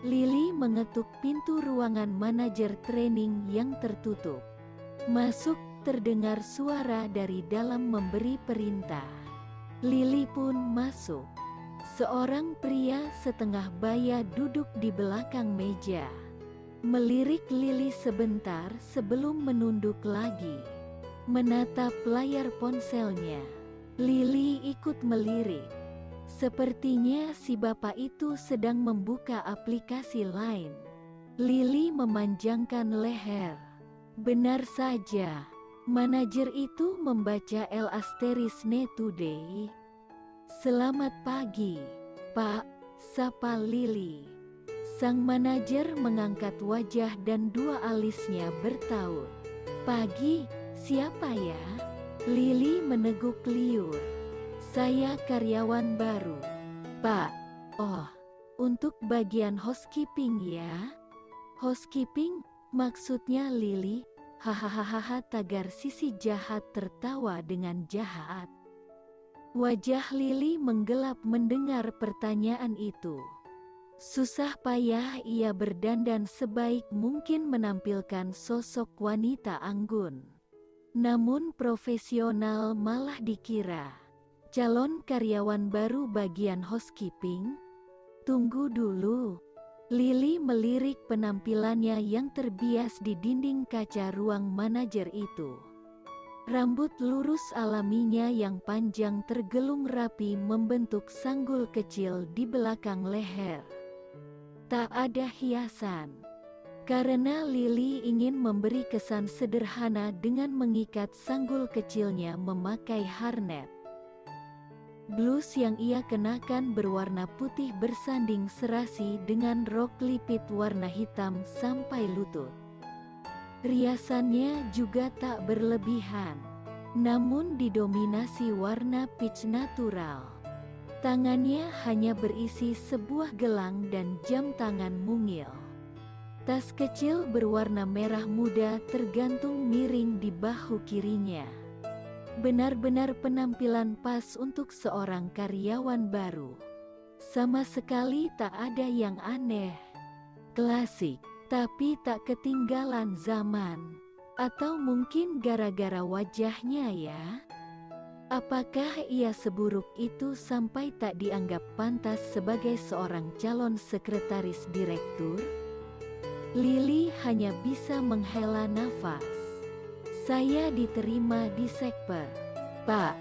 Lili mengetuk pintu ruangan manajer training yang tertutup. Masuk, terdengar suara dari dalam memberi perintah. Lili pun masuk. Seorang pria setengah baya duduk di belakang meja. Melirik Lili sebentar sebelum menunduk lagi. Menatap layar ponselnya. Lili ikut melirik. Sepertinya si bapak itu sedang membuka aplikasi lain. Lili memanjangkan leher. Benar saja, manajer itu membaca L*ne Today. Selamat pagi, Pak, sapa Lili. Sang manajer mengangkat wajah dan dua alisnya bertaut. Pagi, siapa ya? Lili meneguk liur. Saya karyawan baru, Pak. Oh, untuk bagian housekeeping ya? Housekeeping? Maksudnya Lili? Hahaha, tagar sisi jahat tertawa dengan jahat. Wajah Lili menggelap mendengar pertanyaan itu. Susah payah ia berdandan sebaik mungkin menampilkan sosok wanita anggun. Namun profesional malah dikira calon karyawan baru bagian housekeeping? Tunggu dulu. Lili melirik penampilannya yang terbias di dinding kaca ruang manajer itu. Rambut lurus alaminya yang panjang tergelung rapi membentuk sanggul kecil di belakang leher. Tak ada hiasan. Karena Lili ingin memberi kesan sederhana dengan mengikat sanggul kecilnya memakai harnet. Blus yang ia kenakan berwarna putih bersanding serasi dengan rok lipit warna hitam sampai lutut. Riasannya juga tak berlebihan, namun didominasi warna peach natural. Tangannya hanya berisi sebuah gelang dan jam tangan mungil. Tas kecil berwarna merah muda tergantung miring di bahu kirinya. Benar-benar penampilan pas untuk seorang karyawan baru. Sama sekali tak ada yang aneh. Klasik, tapi tak ketinggalan zaman. Atau mungkin gara-gara wajahnya ya? Apakah ia seburuk itu sampai tak dianggap pantas sebagai seorang calon sekretaris direktur? Lili hanya bisa menghela nafas. Saya diterima di sekper. Pak,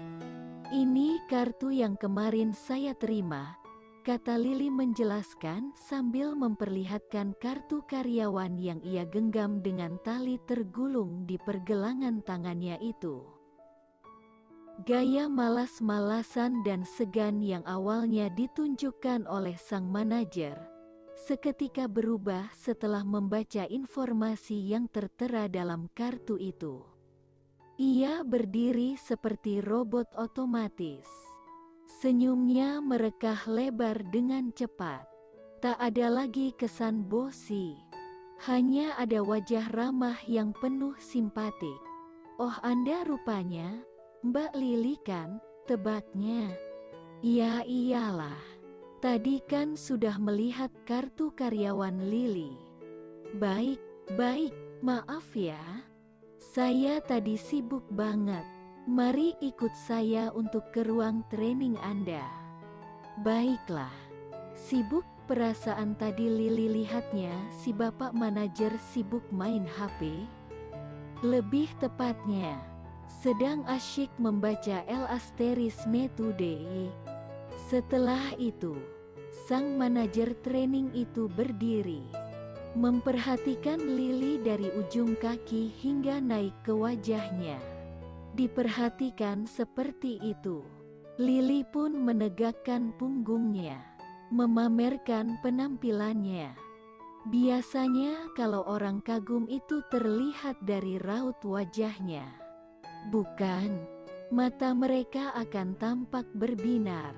ini kartu yang kemarin saya terima, kata Lili menjelaskan sambil memperlihatkan kartu karyawan yang ia genggam dengan tali tergulung di pergelangan tangannya itu. Gaya malas-malasan dan segan yang awalnya ditunjukkan oleh sang manajer, seketika berubah setelah membaca informasi yang tertera dalam kartu itu. Ia berdiri seperti robot otomatis. Senyumnya merekah lebar dengan cepat. Tak ada lagi kesan bosi. Hanya ada wajah ramah yang penuh simpatik. Oh, Anda rupanya Mbak Lili kan, tebaknya. Ya iyalah. Tadi kan sudah melihat kartu karyawan Lili. Baik, maaf ya. Saya tadi sibuk banget. Mari ikut saya untuk ke ruang training Anda. Baiklah. Sibuk? Perasaan tadi Lili lihatnya si bapak manajer sibuk main HP. Lebih tepatnya, sedang asyik membaca L*ne Today. Setelah itu, sang manajer training itu berdiri, memperhatikan Lili dari ujung kaki hingga naik ke wajahnya. Diperhatikan seperti itu, Lili pun menegakkan punggungnya, memamerkan penampilannya. Biasanya kalau orang kagum itu terlihat dari raut wajahnya. Bukan, mata mereka akan tampak berbinar.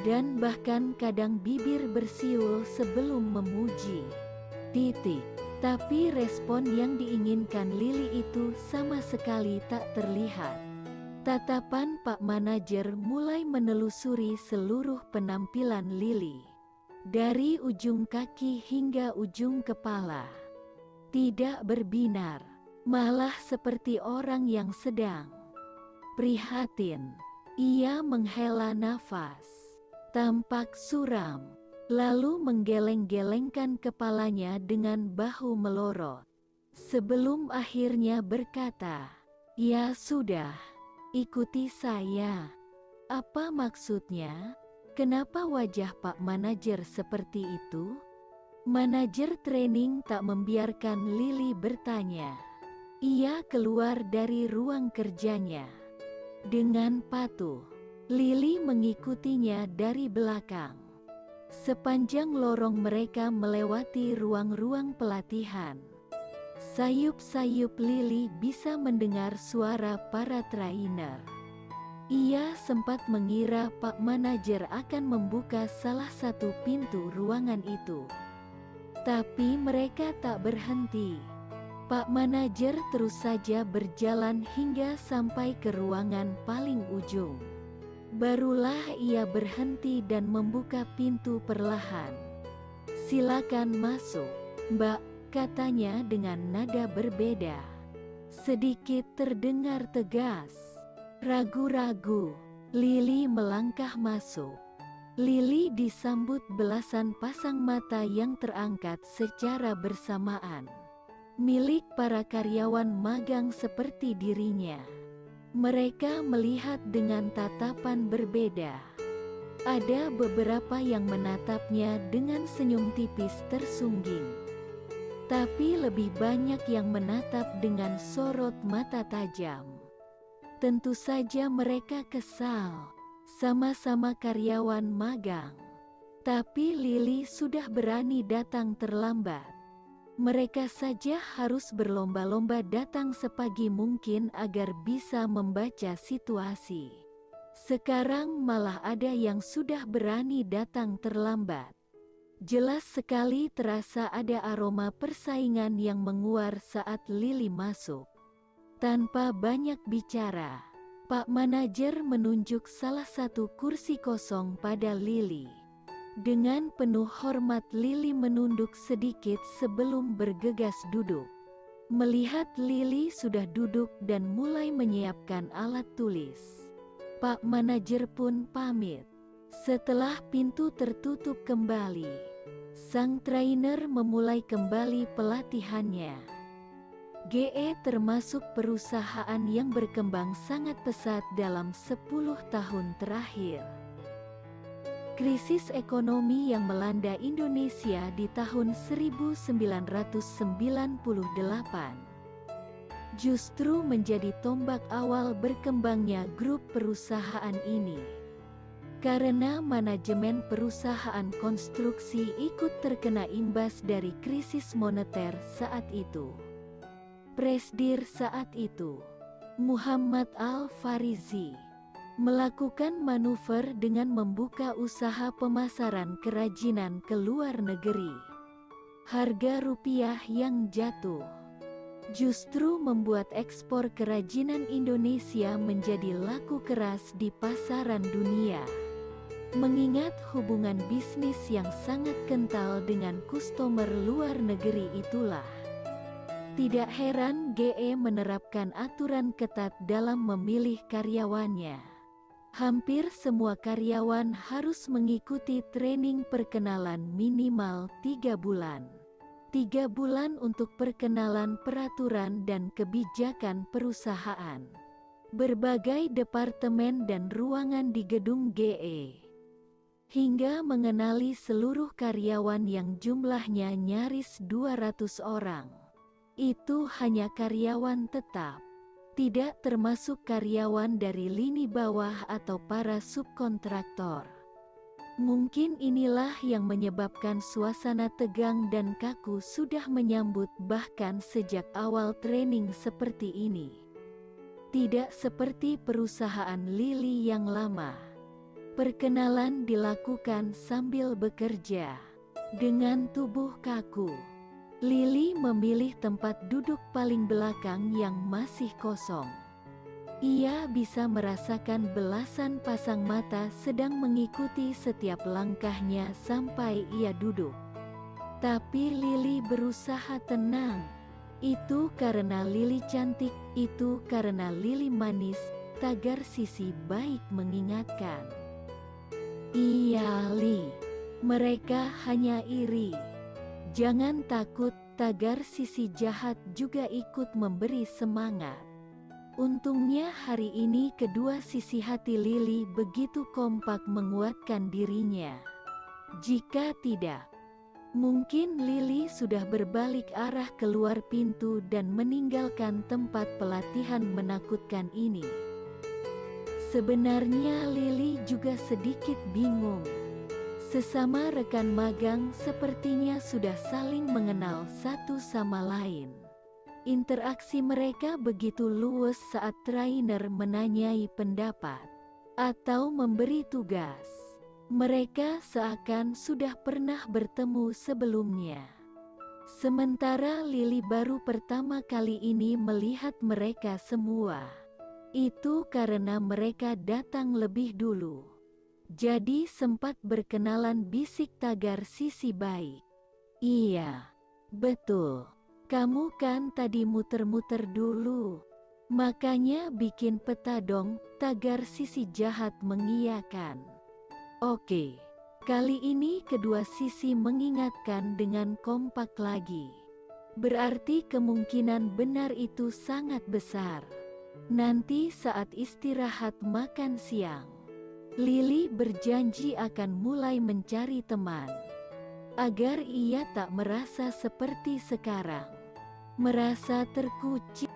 Dan bahkan kadang bibir bersiul sebelum memuji. Tapi respon yang diinginkan Lili itu sama sekali tak terlihat. Tatapan Pak Manajer mulai menelusuri seluruh penampilan Lili. dari ujung kaki hingga ujung kepala. Tidak berbinar, malah seperti orang yang sedang prihatin. Ia menghela nafas, tampak suram, lalu menggeleng-gelengkan kepalanya dengan bahu melorot. Sebelum akhirnya berkata, "Ya sudah, ikuti saya." Apa maksudnya? Kenapa wajah Pak Manajer seperti itu? Manajer training tak membiarkan Lily bertanya. Ia keluar dari ruang kerjanya. Dengan patuh, Lily mengikutinya dari belakang. Sepanjang lorong mereka melewati ruang-ruang pelatihan. Sayup-sayup Lily bisa mendengar suara para trainer. Ia sempat mengira Pak Manajer akan membuka salah satu pintu ruangan itu. Tapi mereka tak berhenti. Pak Manajer terus saja berjalan hingga sampai ke ruangan paling ujung. Barulah ia berhenti dan membuka pintu perlahan. "Silakan masuk, Mbak," katanya dengan nada berbeda. Sedikit terdengar tegas. Ragu-ragu, Lily melangkah masuk. Lily disambut belasan pasang mata yang terangkat secara bersamaan, milik para karyawan magang seperti dirinya. Mereka melihat dengan tatapan berbeda. Ada beberapa yang menatapnya dengan senyum tipis tersungging. Tapi lebih banyak yang menatap dengan sorot mata tajam. Tentu saja mereka kesal. Sama-sama karyawan magang. Tapi Lily sudah berani datang terlambat. Mereka saja harus berlomba-lomba datang sepagi mungkin agar bisa membaca situasi. Sekarang malah ada yang sudah berani datang terlambat. Jelas sekali terasa ada aroma persaingan yang menguar saat Lily masuk. Tanpa banyak bicara, Pak Manajer menunjuk salah satu kursi kosong pada Lily. Dengan penuh hormat Lily menunduk sedikit sebelum bergegas duduk. Melihat Lily sudah duduk dan mulai menyiapkan alat tulis, Pak Manajer pun pamit. Setelah pintu tertutup kembali, sang trainer memulai kembali pelatihannya. GE termasuk perusahaan yang berkembang sangat pesat dalam 10 tahun terakhir. Krisis ekonomi yang melanda Indonesia di tahun 1998 justru menjadi tombak awal berkembangnya grup perusahaan ini. Karena manajemen perusahaan konstruksi ikut terkena imbas dari krisis moneter saat itu. Presdir saat itu, Muhammad Al-Farizi, melakukan manuver dengan membuka usaha pemasaran kerajinan ke luar negeri. Harga rupiah yang jatuh justru membuat ekspor kerajinan Indonesia menjadi laku keras di pasaran dunia. Mengingat hubungan bisnis yang sangat kental dengan customer luar negeri itulah, tidak heran GE menerapkan aturan ketat dalam memilih karyawannya. Hampir semua karyawan harus mengikuti training perkenalan minimal 3 bulan. 3 bulan untuk perkenalan peraturan dan kebijakan perusahaan. Berbagai departemen dan ruangan di gedung GE. Hingga mengenali seluruh karyawan yang jumlahnya nyaris 200 orang. Itu hanya karyawan tetap, tidak termasuk karyawan dari lini bawah atau para subkontraktor. Mungkin inilah yang menyebabkan suasana tegang dan kaku sudah menyambut bahkan sejak awal training seperti ini. Tidak seperti perusahaan Lily yang lama. Perkenalan dilakukan sambil bekerja. Dengan tubuh kaku, Lily memilih tempat duduk paling belakang yang masih kosong. Ia bisa merasakan belasan pasang mata sedang mengikuti setiap langkahnya sampai ia duduk. Tapi Lily berusaha tenang. Itu karena Lily cantik, itu karena Lily manis, tagar sisi baik mengingatkan. Iya Li, mereka hanya iri. Jangan takut, tagar sisi jahat juga ikut memberi semangat. Untungnya hari ini kedua sisi hati Lily begitu kompak menguatkan dirinya. Jika tidak, mungkin Lily sudah berbalik arah keluar pintu dan meninggalkan tempat pelatihan menakutkan ini. Sebenarnya Lily juga sedikit bingung. Sesama rekan magang sepertinya sudah saling mengenal satu sama lain. Interaksi mereka begitu luwes saat trainer menanyai pendapat atau memberi tugas. Mereka seakan sudah pernah bertemu sebelumnya. Sementara Lily baru pertama kali ini melihat mereka semua. Itu karena mereka datang lebih dulu. Jadi sempat berkenalan, bisik tagar sisi baik. Iya, betul. Kamu kan tadi muter-muter dulu. Makanya bikin peta dong, tagar sisi jahat mengiyakan. Oke, kali ini kedua sisi mengingatkan dengan kompak lagi. Berarti kemungkinan benar itu sangat besar. Nanti saat istirahat makan siang, Lily berjanji akan mulai mencari teman. Agar ia tak merasa seperti sekarang, merasa terkucil.